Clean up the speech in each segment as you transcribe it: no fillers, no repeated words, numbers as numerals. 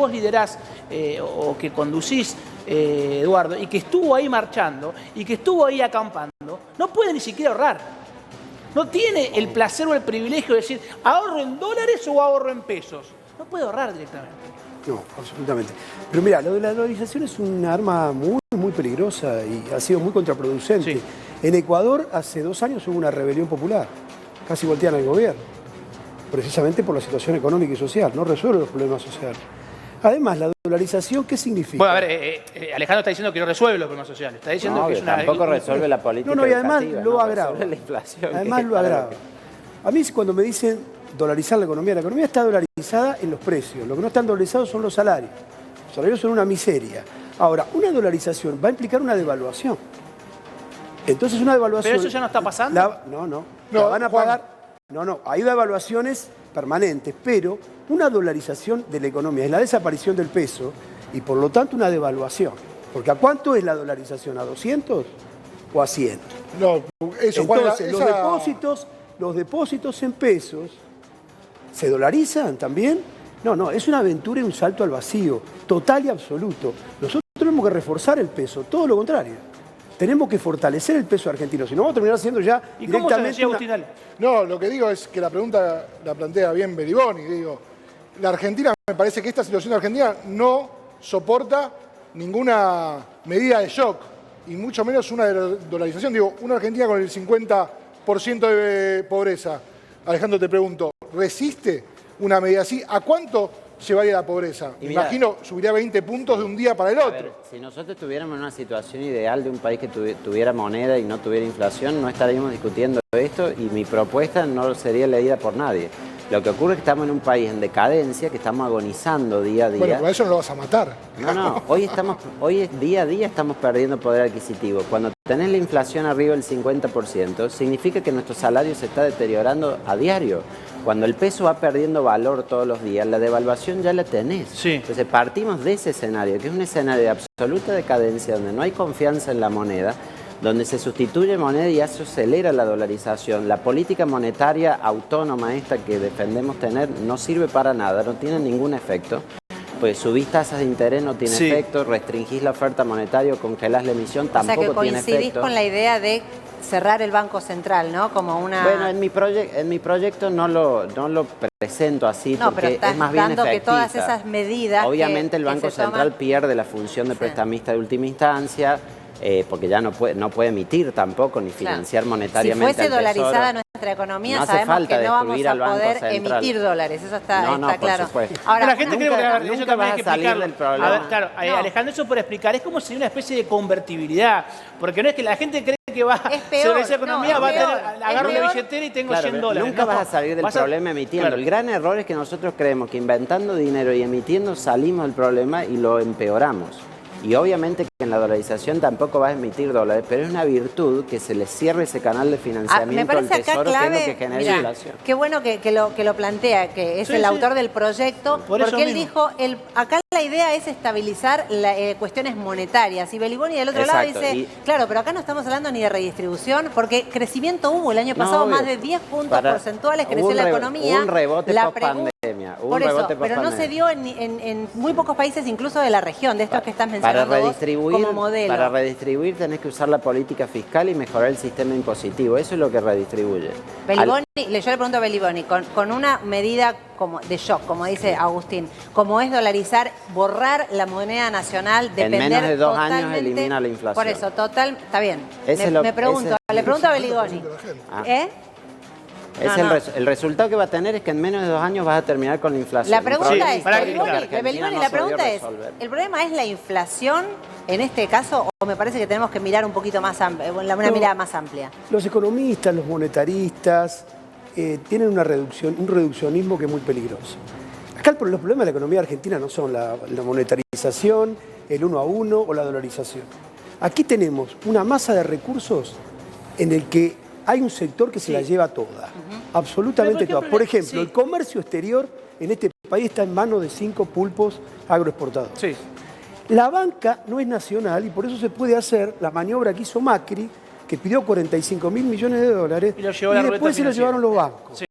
vos liderás o que conducís, Eduardo, y que estuvo ahí marchando y que estuvo ahí acampando, no puede ni siquiera ahorrar. No tiene el placer o el privilegio de decir, ¿ahorro en dólares o ahorro en pesos? No puede ahorrar directamente. No, absolutamente. Pero mira, lo de la dolarización es un arma muy peligrosa y ha sido muy contraproducente. Sí. En Ecuador hace 2 años hubo una rebelión popular. Casi voltean al gobierno. Precisamente por la situación económica y social. No resuelve los problemas sociales. Además, la dolarización, ¿qué significa? Bueno, a ver, Alejandro está diciendo que no resuelve los problemas sociales. Está diciendo No, que es una... tampoco resuelve la política No, y además educativa, lo agrava. resuelve la inflación. Además lo agrava. A mí cuando me dicen dolarizar la economía está dolarizada en los precios. Lo que no están dolarizados son los salarios. Los salarios son una miseria. Ahora, una dolarización va a implicar una devaluación. Entonces una devaluación... ¿Pero eso ya no está pasando? No. La van a pagar... No. Hay devaluaciones permanentes, pero una dolarización de la economía es la desaparición del peso y por lo tanto una devaluación. Porque ¿a cuánto es la dolarización? ¿A 200 o a 100? No, eso, Entonces, Juan, los depósitos en pesos se dolarizan también. No, es una aventura y un salto al vacío, total y absoluto. Nosotros tenemos que reforzar el peso, todo lo contrario. Tenemos que fortalecer el peso argentino, si no vamos a terminar haciendo ya ¿Y cómo se decía Agustín Ale? No, lo que digo es que la pregunta la plantea bien Beliboni. Digo, la Argentina, me parece que esta situación de Argentina no soporta ninguna medida de shock, y mucho menos una dolarización. Digo, una Argentina con el 50% de pobreza. Alejandro, te pregunto, ¿resiste una medida así? ¿A cuánto llevaría la pobreza? Imagino, subiría 20 puntos de un día para el otro. Ver, si nosotros tuviéramos una situación ideal de un país que tuviera moneda y no tuviera inflación, no estaríamos discutiendo esto y mi propuesta no sería leída por nadie. Lo que ocurre es que estamos en un país en decadencia, que estamos agonizando día a día. Bueno, por eso no lo vas a matar. No, hoy día a día estamos perdiendo poder adquisitivo. Cuando tenés la inflación arriba del 50%, significa que nuestro salario se está deteriorando a diario. Cuando el peso va perdiendo valor todos los días, la devaluación ya la tenés. Sí. Entonces partimos de ese escenario, que es un escenario de absoluta decadencia, donde no hay confianza en la moneda, donde se sustituye moneda y eso acelera la dolarización. La política monetaria autónoma esta que defendemos tener no sirve para nada, no tiene ningún efecto. Pues subís tasas de interés, no tiene efecto, restringís la oferta monetaria, congelás la emisión, tampoco tiene efecto. O sea que coincidís con la idea de cerrar el Banco Central, ¿no? Como una... Bueno, en mi proyecto no lo presento así, no, porque pero es más bien efectista. Que todas esas medidas obviamente el Banco Central pierde la función de prestamista de última instancia, porque ya no puede emitir tampoco ni financiar monetariamente. Si fuese dolarizada nuestra economía, no sabemos que no vamos a poder Central. emitir dólares, eso está claro. Por supuesto. Ahora, la gente creo que nunca vas a salir del problema. A ver, claro, Alejandro, eso por explicar, es como si una especie de convertibilidad, porque no es que la gente cree que va sobre esa economía, va a tener, agarro la billetera y tengo 100 dólares. Nunca vas a salir del problema emitiendo. Claro. El gran error es que nosotros creemos que inventando dinero y emitiendo salimos del problema y lo empeoramos. Y obviamente que en la dolarización tampoco vas a emitir dólares, pero es una virtud que se le cierre ese canal de financiamiento al Tesoro, que es lo que genera inflación. Qué bueno que lo plantea, que es el autor del proyecto, porque él dijo, acá la idea es estabilizar cuestiones monetarias. Y Beliboni del otro lado dice, claro, pero acá no estamos hablando ni de redistribución, porque crecimiento hubo el año pasado, más de 10 puntos porcentuales creció la economía. Un rebote post-pandemia. Por eso, pero no se dio en muy pocos países, incluso de la región, de estos que estás mencionando vos, como modelo. Para redistribuir tenés que usar la política fiscal y mejorar el sistema impositivo. Eso es lo que redistribuye. Beliboni, yo le pregunto a Beliboni, con una medida como de shock, como dice Agustín, como es dolarizar, borrar la moneda nacional, depender en menos de 2 totalmente, años elimina la inflación. Por eso, está bien. Le pregunto a Beliboni. El resultado que va a tener es que en menos de 2 años vas a terminar con la inflación. La pregunta es, Beliboni, ¿el problema es la inflación en este caso o me parece que tenemos que mirar un poquito más una mirada más amplia? Los economistas, los monetaristas tienen un reduccionismo que es muy peligroso. Acá los problemas de la economía argentina no son la monetarización, el 1 a 1 o la dolarización. Aquí tenemos una masa de recursos en el que hay un sector que se la lleva toda, absolutamente toda. Por ejemplo, el comercio exterior en este país está en manos de 5 pulpos agroexportadores. Sí. La banca no es nacional y por eso se puede hacer la maniobra que hizo Macri, que pidió 45.000 millones de dólares y después se lo llevaron los bancos. Sí.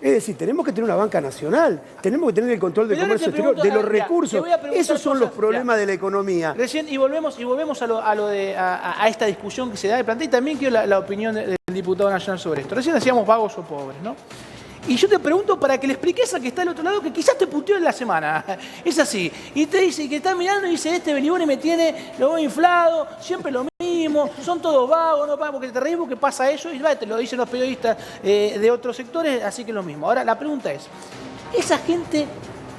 Es decir, tenemos que tener una banca nacional, tenemos que tener el control del comercio exterior, de los recursos. Esos son los problemas de la economía. Recién, y volvemos a esta discusión que se da de plantea, y también quiero la opinión del diputado nacional sobre esto. Recién decíamos vagos o pobres, ¿no? Y yo te pregunto para que le expliques a que está al otro lado, que quizás te puteó en la semana. Es así. Y te dice que está mirando y dice, este Beliboni me tiene, lo veo inflado, siempre lo mismo, son todos vagos, no pagan porque te reís porque pasa eso, y te lo dicen los periodistas de otros sectores, así que lo mismo. Ahora, la pregunta es, esa gente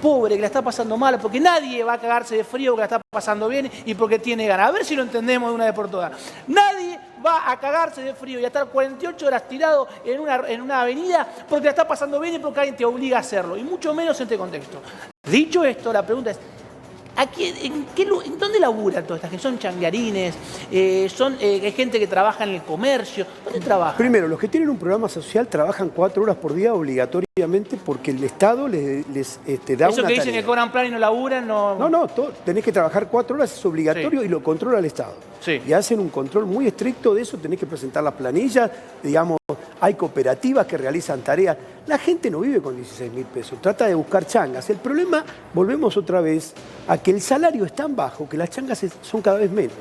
pobre que la está pasando mal, porque nadie va a cagarse de frío porque la está pasando bien y porque tiene ganas. A ver si lo entendemos de una vez por todas. Nadie va a cagarse de frío y a estar 48 horas tirado en una avenida porque la está pasando bien y porque alguien te obliga a hacerlo, y mucho menos en este contexto. Dicho esto, la pregunta es, ¿en dónde labura toda esta gente? ¿Son changarines? ¿Hay gente que trabaja en el comercio? ¿Dónde trabaja? Primero, los que tienen un programa social trabajan 4 horas por día obligatoriamente porque el Estado les da una Eso que dicen tarea. que cobran plan y no laburan, no... No, tenés que trabajar 4 horas, es obligatorio, sí. Y lo controla el Estado. Sí. Y hacen un control muy estricto de eso, tenés que presentar las planillas, digamos, hay cooperativas que realizan tareas. La gente no vive con 16.000 pesos, trata de buscar changas. El problema, volvemos otra vez, a que el salario es tan bajo que las changas son cada vez menos.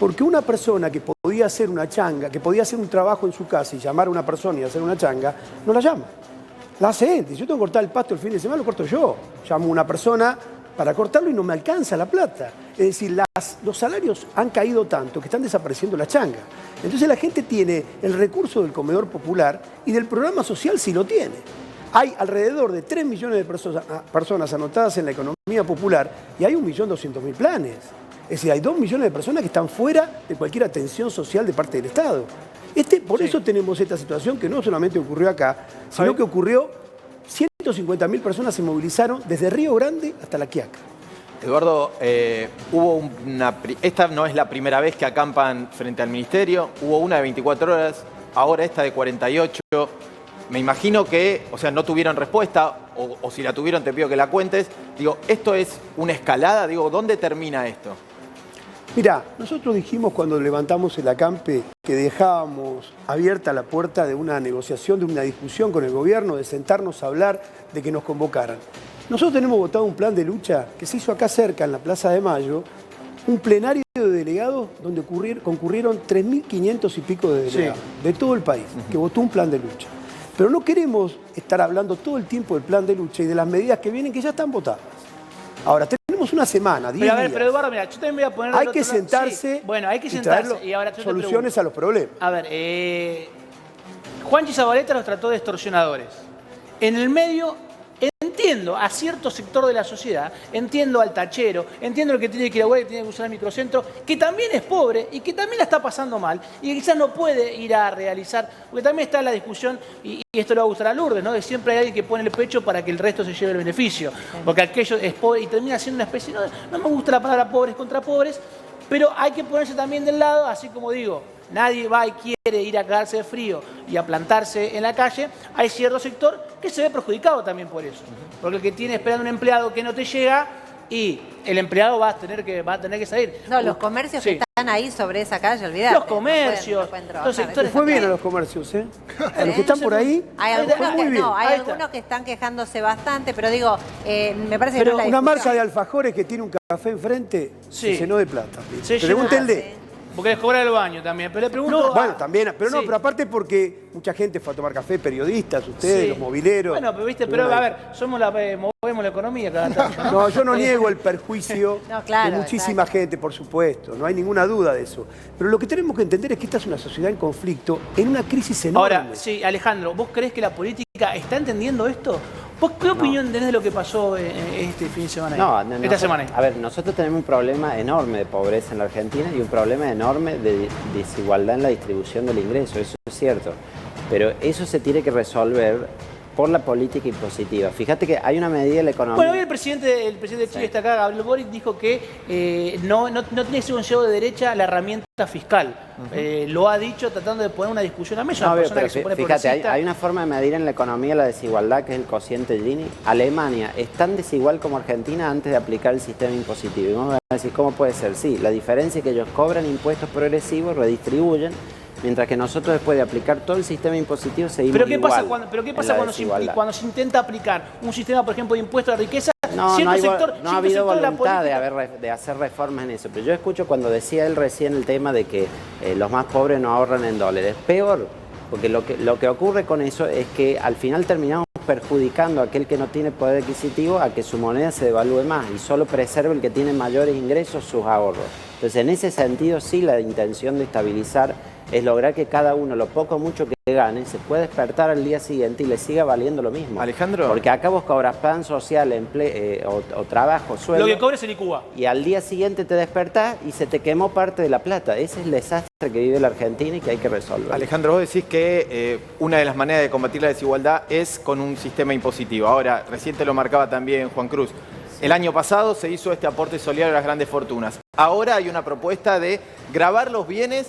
Porque una persona que podía hacer una changa, que podía hacer un trabajo en su casa y llamar a una persona y hacer una changa, no la llama. La hace él. Si yo tengo que cortar el pasto el fin de semana, lo corto yo. Llamo a una persona para cortarlo y no me alcanza la plata. Es decir, los salarios han caído tanto que están desapareciendo las changas. Entonces la gente tiene el recurso del comedor popular y del programa social si lo tiene. Hay alrededor de 3 millones de personas anotadas en la economía popular y hay 1.200.000 planes. Es decir, hay 2 millones de personas que están fuera de cualquier atención social de parte del Estado. Por eso tenemos esta situación que no solamente ocurrió acá, sino que ocurrió, 150.000 personas se movilizaron desde Río Grande hasta La Quiaca. Eduardo, esta no es la primera vez que acampan frente al ministerio, hubo una de 24 horas, ahora esta de 48. Me imagino que, no tuvieron respuesta, o si la tuvieron te pido que la cuentes. Digo, ¿esto es una escalada? Digo, ¿dónde termina esto? Mirá, nosotros dijimos cuando levantamos el acampe que dejábamos abierta la puerta de una negociación, de una discusión con el gobierno, de sentarnos a hablar, de que nos convocaran. Nosotros tenemos votado un plan de lucha que se hizo acá cerca, en la Plaza de Mayo, un plenario de delegados donde concurrieron 3.500 y pico de delegados de todo el país, que votó un plan de lucha. Pero no queremos estar hablando todo el tiempo del plan de lucha y de las medidas que vienen que ya están votadas. Ahora, tenemos una semana, 10 días. Pero Eduardo, mira, yo también voy a poner... Hay que sentarse, hay que sentarse y traer soluciones a los problemas. A ver, Juanchi Zabaleta los trató de extorsionadores. En el medio... Entiendo a cierto sector de la sociedad, entiendo al tachero, entiendo al que tiene que ir a laburar, que tiene que usar el microcentro, que también es pobre y que también la está pasando mal y que quizás no puede ir a realizar, porque también está la discusión, y esto le va a gustar a Lourdes, ¿no? De siempre hay alguien que pone el pecho para que el resto se lleve el beneficio, porque aquello es pobre y termina siendo una especie, no me gusta la palabra pobres contra pobres, pero hay que ponerse también del lado, así como digo, nadie va y quiere ir a cagarse de frío y a plantarse en la calle, hay cierto sector que se ve perjudicado también por eso. Porque el que tiene esperando un empleado que no te llega y el empleado va a tener que salir. No, los comercios que están ahí sobre esa calle, olvidate. Los comercios, los sectores. Fue bien a los comercios, ¿eh? A los que están por ahí. Hay algunos que están quejándose bastante, pero digo, me parece que no es la una discusión. marca de alfajores que tiene un café enfrente se llenó de plata. Pregúntenle. Porque les cobra el baño también, pero le pregunto... bueno, también, pero pero aparte porque mucha gente fue a tomar café, periodistas, ustedes, los mobileros. Bueno, pero a ver, movemos la economía cada tanto. No, yo no niego el perjuicio de muchísima gente, por supuesto, no hay ninguna duda de eso. Pero lo que tenemos que entender es que esta es una sociedad en conflicto, en una crisis enorme. Ahora, sí, Alejandro, ¿vos creés que la política está entendiendo esto? ¿Vos qué opinión tenés de lo que pasó este fin de semana? Esta semana. A ver, nosotros tenemos un problema enorme de pobreza en la Argentina y un problema enorme de desigualdad en la distribución del ingreso, eso es cierto. Pero eso se tiene que resolver por la política impositiva. Fíjate que hay una medida de la economía... Bueno, hoy el presidente de Chile está acá, Gabriel Boric, dijo que no tiene que ser un llevo de derecha la herramienta fiscal. Lo ha dicho tratando de poner una discusión a mesa. Fíjate, hay una forma de medir en la economía la desigualdad que es el cociente Gini. Alemania es tan desigual como Argentina antes de aplicar el sistema impositivo. Y vamos a decir, ¿cómo puede ser? Sí, la diferencia es que ellos cobran impuestos progresivos, redistribuyen, mientras que nosotros después de aplicar todo el sistema impositivo seguimos ¿Pero qué pasa igual cuando se intenta aplicar un sistema, por ejemplo, de impuesto a la riqueza? No ha habido voluntad de hacer reformas en eso. Pero yo escucho cuando decía él recién el tema de que los más pobres no ahorran en dólares. Peor, porque lo que ocurre con eso es que al final terminamos perjudicando a aquel que no tiene poder adquisitivo a que su moneda se devalúe más y solo preserva el que tiene mayores ingresos sus ahorros. Entonces, en ese sentido, sí, la intención de estabilizar es lograr que cada uno, lo poco o mucho que gane, se pueda despertar al día siguiente y le siga valiendo lo mismo. Alejandro. Porque acá vos cobras plan social, o trabajo, sueldo. Lo que cobres en ICUBA. Y al día siguiente te despertás y se te quemó parte de la plata. Ese es el desastre que vive la Argentina y que hay que resolver. Alejandro, vos decís que una de las maneras de combatir la desigualdad es con un sistema impositivo. Ahora, recién te lo marcaba también Juan Cruz. El año pasado se hizo este aporte solidario a las grandes fortunas. Ahora hay una propuesta de gravar los bienes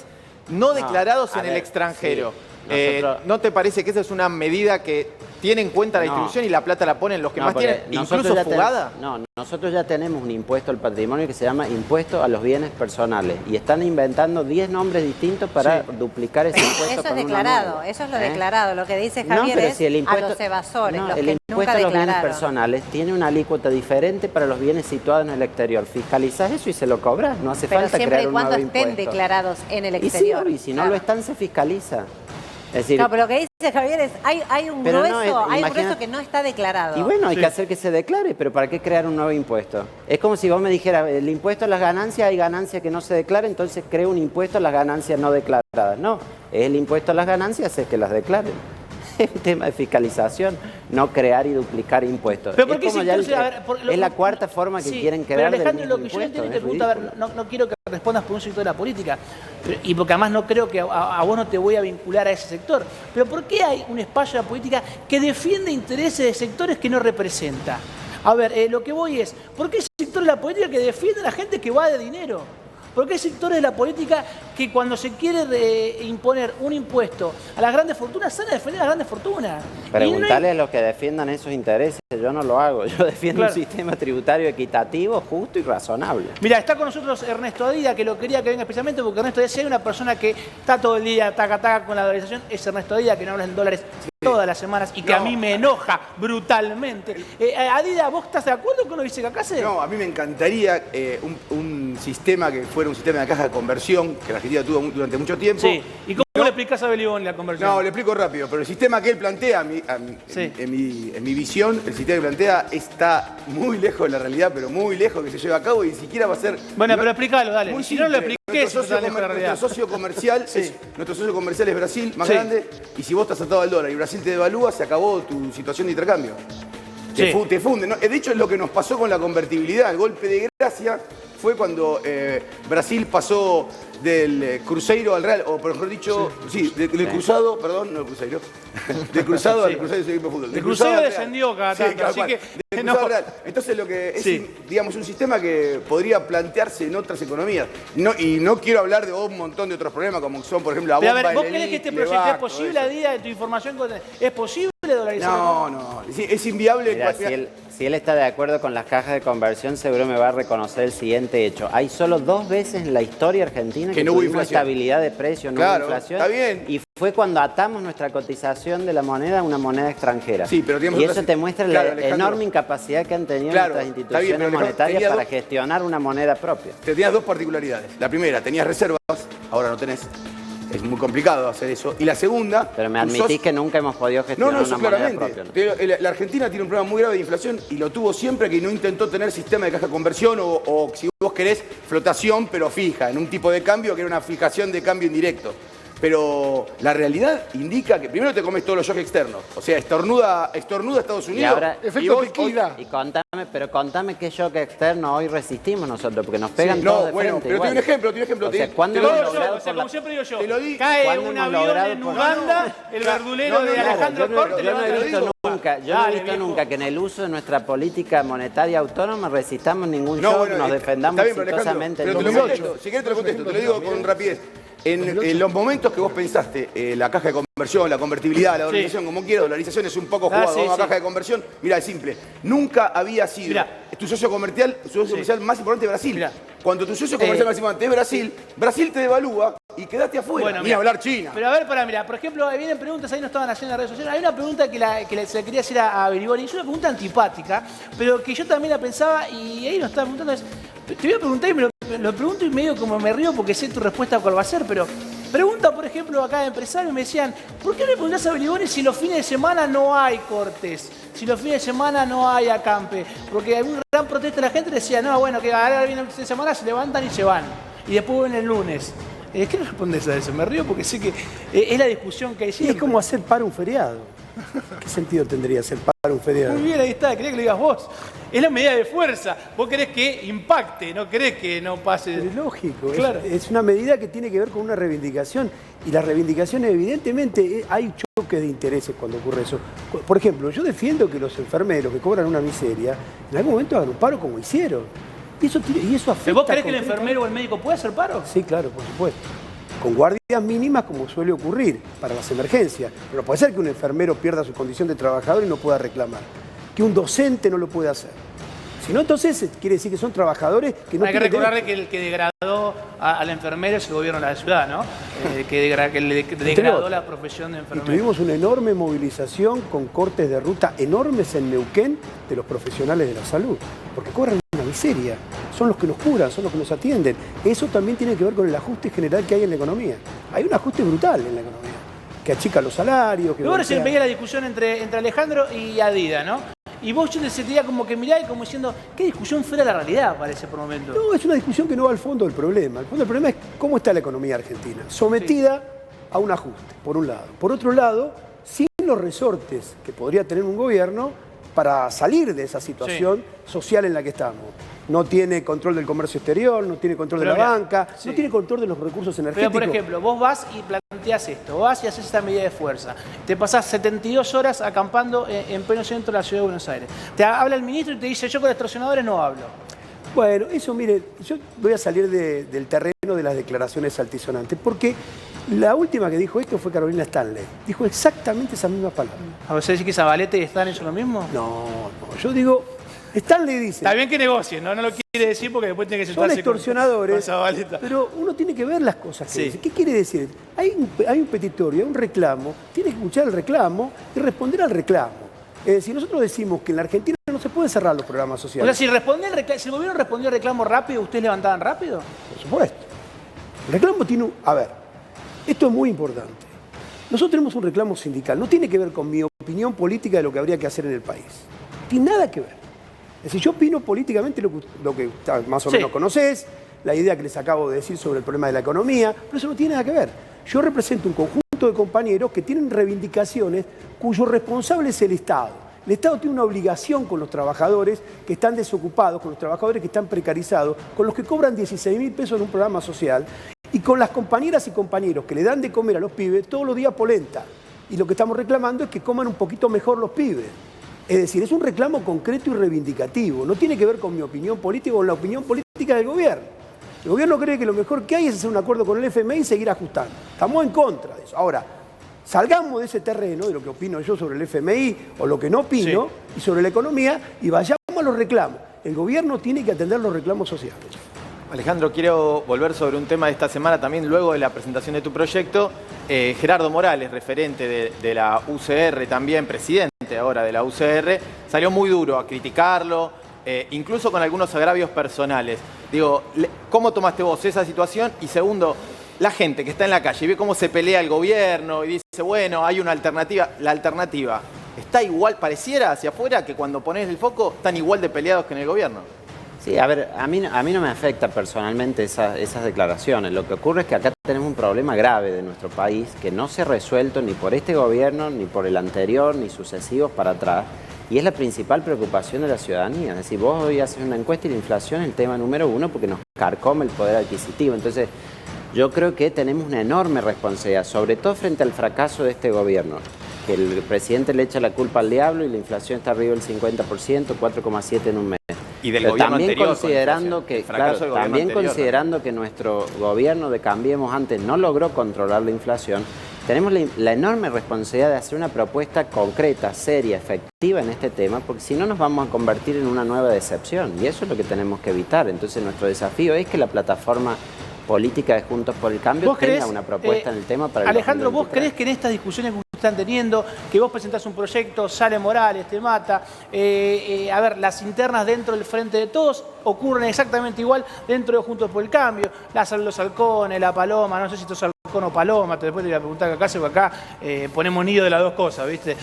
no declarados en el extranjero. Sí, ¿no te parece que esa es una medida que tiene en cuenta la distribución y la plata la ponen los que más tienen, incluso fugada? Nosotros ya tenemos un impuesto al patrimonio que se llama impuesto a los bienes personales y están inventando 10 nombres distintos para duplicar ese impuesto. Eso es declarado, eso es lo declarado. Lo que dice Javier es a los evasores, los que el impuesto a los bienes declararon. Personales tiene una alícuota diferente para los bienes situados en el exterior. Fiscalizás eso y se lo cobras, no hace falta crear un nuevo impuesto. Pero siempre y cuando estén declarados en el exterior. Y si no lo están, se fiscaliza. Es decir, no, pero lo que dice Javier es, hay un grueso que no está declarado. Y bueno, hay que hacer que se declare, pero ¿para qué crear un nuevo impuesto? Es como si vos me dijeras, el impuesto a las ganancias, hay ganancias que no se declaran, entonces creo un impuesto a las ganancias no declaradas. No, es el impuesto a las ganancias, es que las declaren. Es un tema de fiscalización, no crear y duplicar impuestos. ¿Pero por qué es la cuarta forma que quieren crear del mismo lo que yo entiendo te pregunto, a ver, no quiero que respondas por un sector de la política, y porque además no creo que a vos no te voy a vincular a ese sector, pero ¿por qué hay un espacio de la política que defiende intereses de sectores que no representa? A ver, lo que voy es, ¿por qué hay sectores de la política que defienden a la gente que va de dinero? Porque hay sectores de la política que cuando se quiere imponer un impuesto a las grandes fortunas, salen a defender a las grandes fortunas. Preguntarle a los que defiendan esos intereses, yo no lo hago. Yo defiendo un sistema tributario equitativo, justo y razonable. Mira, está con nosotros Ernesto Adida, que lo quería que venga especialmente porque Ernesto Adida, si hay una persona que está todo el día taca con la dolarización, es Ernesto Adida, que no habla en dólares todas las semanas y que a mí me enoja brutalmente. Adida, ¿vos estás de acuerdo con lo que dice Cacase? No, a mí me encantaría un sistema que fuera un sistema de caja de conversión, que la Argentina tuvo durante mucho tiempo. Sí. ¿Y cómo le explicás a Beliboni la conversión? No, le explico rápido, pero el sistema que él plantea, en mi visión, el sistema que plantea está muy lejos de la realidad, pero muy lejos que se lleve a cabo y ni siquiera va a ser... Bueno, pero explícalo, dale. Muy si no lo expliqué, nuestro socio comercial es Brasil, más grande, y si vos estás atado al dólar y Brasil te devalúa, se acabó tu situación de intercambio. Te funde. ¿No? De hecho, es lo que nos pasó con la convertibilidad. El golpe de gracia fue cuando Brasil pasó del Cruzeiro al Real, o por mejor dicho, del cruzado, perdón, no el Cruzeiro, del cruzado al Cruzeiro del equipo de fútbol. El Cruzeiro descendió cada tanto, así que... Del cruzado al Real. Entonces, lo que es, digamos, un sistema que podría plantearse en otras economías. Y no quiero hablar de un montón de otros problemas, como son, por ejemplo, la bomba. Pero a ver, ¿vos crees que este proyecto es posible a día de tu información? ¿Es posible dolarizar? No. Es inviable. Mira, si él está de acuerdo con las cajas de conversión, seguro me va a reconocer el siguiente hecho. Hay solo 2 veces en la historia argentina que no hubo estabilidad de precios, no hubo inflación. Está bien. Y fue cuando atamos nuestra cotización de la moneda a una moneda extranjera. Sí, pero y eso te muestra la enorme incapacidad que han tenido nuestras instituciones monetarias para gestionar una moneda propia. Tenías 2 particularidades. La primera, tenías reservas, ahora no tenés. Es muy complicado hacer eso. Y la segunda... Pero me admitís que nunca hemos podido gestionar una moneda propia. La Argentina tiene un problema muy grave de inflación y lo tuvo siempre que no intentó tener sistema de caja de conversión o si vos querés, flotación, pero fija, en un tipo de cambio que era una fijación de cambio indirecto. Pero la realidad indica que primero te comes todos los shocks externos. O sea, estornuda Estados Unidos. Y ahora, efecto tequila. Contame qué shock externo hoy resistimos nosotros, porque nos pegan todos de frente. Pero igual. Te doy un ejemplo. O sea, ¿cuándo hemos logrado como siempre digo yo, te lo di, cae un avión en Uganda, el verdulero de Alejandro Corte yo no he visto nunca que en el uso de nuestra política monetaria autónoma resistamos ningún shock, nos defendamos exitosamente. Pero te lo contesto, si querés te lo contesto, te lo digo con rapidez. En los momentos que vos pensaste, la caja de conversión, la convertibilidad, la dolarización, como quieras, dolarización es un poco jugado, vamos a caja de conversión, mirá, es simple. Nunca había sido tu socio comercial más importante de Brasil. Cuando tu socio comercial más importante es Brasil te devalúa y quedaste afuera. Bueno, Ni mira, hablar China. Pero a ver, mira, por ejemplo, vienen preguntas, ahí no estaban haciendo en las redes sociales. Hay una pregunta que se le quería hacer a Beriboni, es una pregunta antipática, pero que yo también la pensaba y ahí nos estaba preguntando. Te voy a preguntar y lo pregunto y medio como me río porque sé tu respuesta cuál va a ser, pero pregunta, por ejemplo, acá de empresarios me decían, ¿por qué le preguntás a Beriboni si los fines de semana no hay cortes? Si los fines de semana no hay acampe. Porque hay una gran protesta de la gente decía, no, bueno, que ahora viene el fin de semana, se levantan y se van. Y después ven el lunes. ¿Qué respondes a eso? Me río porque sé que es la discusión que hay siempre. Es como hacer para un feriado. ¿Qué sentido tendría hacer para un feriado? Muy bien, ahí está, quería que lo digas vos. Es la medida de fuerza. Vos querés que impacte, no querés que no pase. Es lógico, claro. Es una medida que tiene que ver con una reivindicación. Y las reivindicaciones, evidentemente, hay choques de intereses cuando ocurre eso. Por ejemplo, yo defiendo que los enfermeros que cobran una miseria, en algún momento hagan un paro como hicieron. Y eso afecta. ¿Pero vos creés que el enfermero o el médico puede hacer paro? Sí, claro, por supuesto. Con guardias mínimas como suele ocurrir para las emergencias. Pero no puede ser que un enfermero pierda su condición de trabajador y no pueda reclamar. Que un docente no lo pueda hacer. Si no, entonces quiere decir que son trabajadores que no hay que recordarle que el que degradó al enfermero es el gobierno de la ciudad, ¿no? Que degradó la profesión de enfermero. Y tuvimos una enorme movilización con cortes de ruta enormes en Neuquén de los profesionales de la salud. Porque cobran una miseria. Son los que nos curan, son los que nos atienden. Eso también tiene que ver con el ajuste general que hay en la economía. Hay un ajuste brutal en la economía. Que achica los salarios. Que luego recién veía la discusión entre Alejandro y Adida, ¿no? Y vos yo te sentía como que mirá y como diciendo, ¿qué discusión fuera de la realidad parece por momento? No, es una discusión que no va al fondo del problema. El fondo del problema es cómo está la economía argentina. Sometida a un ajuste, por un lado. Por otro lado, sin los resortes que podría tener un gobierno para salir de esa situación social en la que estamos. No tiene control del comercio exterior, no tiene control de la banca, no tiene control de los recursos energéticos. Pero, por ejemplo, vos vas y planteás esto, vas y haces esta medida de fuerza. Te pasás 72 horas acampando en pleno centro de la ciudad de Buenos Aires. Te habla el ministro y te dice, yo con extorsionadores no hablo. Bueno, eso, mire, yo voy a salir del terreno de las declaraciones altisonantes, porque la última que dijo esto fue Carolina Stanley. Dijo exactamente esas mismas palabras. ¿A vos decís que Zabaleta y Stanley son lo mismo? No, yo digo, Stanley dice... Está bien que negocien, ¿no? No lo quiere decir porque después tiene que sentarse son extorsionadores, con Zabaleta. Pero uno tiene que ver las cosas que dice. ¿Qué quiere decir? Hay un petitorio, hay un reclamo, tiene que escuchar el reclamo y responder al reclamo. Es decir, nosotros decimos que en la Argentina no se pueden cerrar los programas sociales. O sea, si el gobierno respondió al reclamo rápido, ¿ustedes levantaban rápido? Por supuesto. El reclamo tiene un... A ver, esto es muy importante. Nosotros tenemos un reclamo sindical. No tiene que ver con mi opinión política de lo que habría que hacer en el país. No tiene nada que ver. Es decir, yo opino políticamente lo que más o menos conocés, la idea que les acabo de decir sobre el problema de la economía, pero eso no tiene nada que ver. Yo represento un conjunto de compañeros que tienen reivindicaciones cuyo responsable es el Estado. El Estado tiene una obligación con los trabajadores que están desocupados, con los trabajadores que están precarizados, con los que cobran 16.000 pesos en un programa social y con las compañeras y compañeros que le dan de comer a los pibes todos los días polenta. Y lo que estamos reclamando es que coman un poquito mejor los pibes. Es decir, es un reclamo concreto y reivindicativo. No tiene que ver con mi opinión política o con la opinión política del gobierno. El gobierno cree que lo mejor que hay es hacer un acuerdo con el FMI y seguir ajustando. Estamos en contra de eso. Ahora, salgamos de ese terreno, de lo que opino yo sobre el FMI o lo que no opino, y sobre la economía, y vayamos a los reclamos. El gobierno tiene que atender los reclamos sociales. Alejandro, quiero volver sobre un tema de esta semana también, luego de la presentación de tu proyecto. Gerardo Morales, referente de la UCR, también presidente ahora de la UCR, salió muy duro a criticarlo, incluso con algunos agravios personales. Digo, ¿cómo tomaste vos esa situación? Y segundo, la gente que está en la calle y ve cómo se pelea el gobierno y dice, bueno, hay una alternativa. La alternativa está igual, pareciera hacia afuera, que cuando pones el foco están igual de peleados que en el gobierno. Sí, a ver, a mí no me afecta personalmente esas declaraciones. Lo que ocurre es que acá tenemos un problema grave de nuestro país que no se ha resuelto ni por este gobierno, ni por el anterior, ni sucesivos para atrás. Y es la principal preocupación de la ciudadanía. Es decir, vos hoy haces una encuesta y la inflación es el tema número uno porque nos carcome el poder adquisitivo. Entonces, yo creo que tenemos una enorme responsabilidad, sobre todo frente al fracaso de este gobierno. Que el presidente le echa la culpa al diablo y la inflación está arriba del 50%, 4,7 en un mes. Y del pero gobierno también anterior, considerando que, claro, también considerando que nuestro gobierno de Cambiemos antes no logró controlar la inflación, tenemos la enorme responsabilidad de hacer una propuesta concreta, seria, efectiva en este tema, porque si no nos vamos a convertir en una nueva decepción y eso es lo que tenemos que evitar. Entonces nuestro desafío es que la plataforma política de Juntos por el Cambio tenga una propuesta en el tema para el Alejandro, 2023. ¿vos crees que en estas discusiones que están teniendo, que vos presentás un proyecto, sale Morales, te mata, a ver, las internas dentro del Frente de Todos ocurren exactamente igual dentro de Juntos por el Cambio, los halcones, la paloma, no sé si esto es halcón o paloma, después te voy a preguntar acá, porque acá ponemos nido de las dos cosas, ¿viste?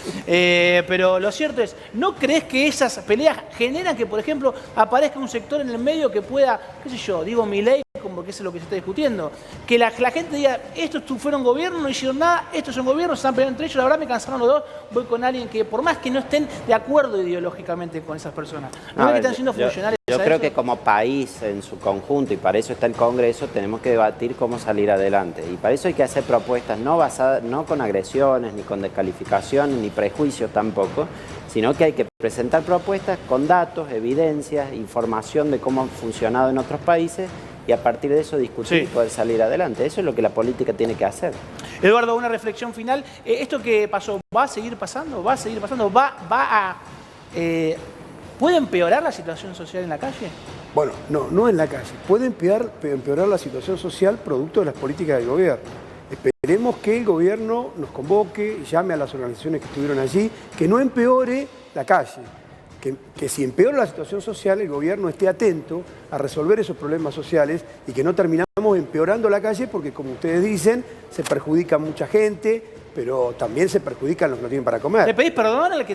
Pero lo cierto es, ¿no crees que esas peleas generan que, por ejemplo, aparezca un sector en el medio que pueda, qué sé yo, digo Milei, como que eso es lo que se está discutiendo, que la gente diga, estos fueron gobierno, no hicieron nada, estos son gobiernos, se están peleando entre ellos, la verdad me cansaron los dos, voy con alguien que, por más que no estén de acuerdo ideológicamente con esas personas, ¿no que están siendo funcionarios? Yo creo que como país en su conjunto, y para eso está el Congreso, tenemos que debatir cómo salir adelante. Y para eso hay que hacer propuestas no basadas, no con agresiones, ni con descalificaciones, ni prejuicios tampoco, sino que hay que presentar propuestas con datos, evidencias, información de cómo han funcionado en otros países, y a partir de eso discutir y poder salir adelante. Eso es lo que la política tiene que hacer. Eduardo, una reflexión final. ¿Esto que pasó va a seguir pasando? ¿Va a seguir pasando? ¿Puede empeorar la situación social en la calle? Bueno, no en la calle. Puede empeorar la situación social producto de las políticas del gobierno. Esperemos que el gobierno nos convoque, llame a las organizaciones que estuvieron allí, que no empeore la calle. Que si empeora la situación social, el gobierno esté atento a resolver esos problemas sociales y que no terminamos empeorando la calle porque, como ustedes dicen, se perjudica a mucha gente, pero también se perjudican los que no tienen para comer. ¿Le pedís perdón al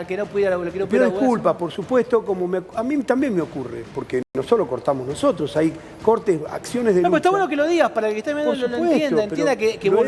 que no pudiera laburar? Pido disculpas, por supuesto, a mí también me ocurre, porque no solo cortamos nosotros, hay cortes, acciones de lucha. No, pero está bueno que lo digas para que el que esté viendo lo entienda que vos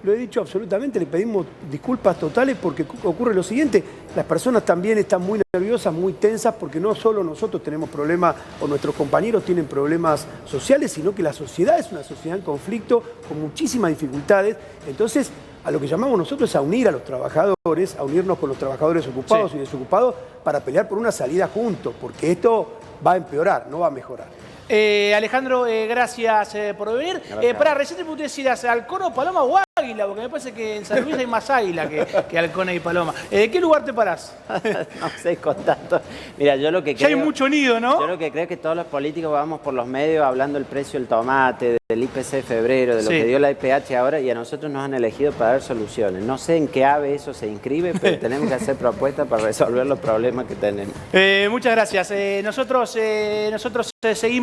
lo he dicho absolutamente, le pedimos disculpas totales porque ocurre lo siguiente, las personas también están muy nerviosas, muy tensas, porque no solo nosotros tenemos problemas o nuestros compañeros tienen problemas sociales, sino que la sociedad es una sociedad en conflicto con muchísimas dificultades. Entonces, a lo que llamamos nosotros es a unir a los trabajadores, a unirnos con los trabajadores ocupados y desocupados para pelear por una salida juntos, porque esto va a empeorar, no va a mejorar. Alejandro, gracias por venir. Para recién te pude decir, ¿halcón o paloma o águila? Porque me parece que en San Luis hay más águila que halcón y paloma. ¿De qué lugar te parás? No sé, con tanto. Mira, yo lo que Ya creo... hay mucho nido, ¿no? Yo lo que creo es que todos los políticos vamos por los medios hablando del precio del tomate, del IPC de febrero, de lo que dio la IPH ahora, y a nosotros nos han elegido para dar soluciones. No sé en qué ave eso se inscribe, pero tenemos que hacer propuestas para resolver los problemas que tenemos. Muchas gracias. Nosotros seguimos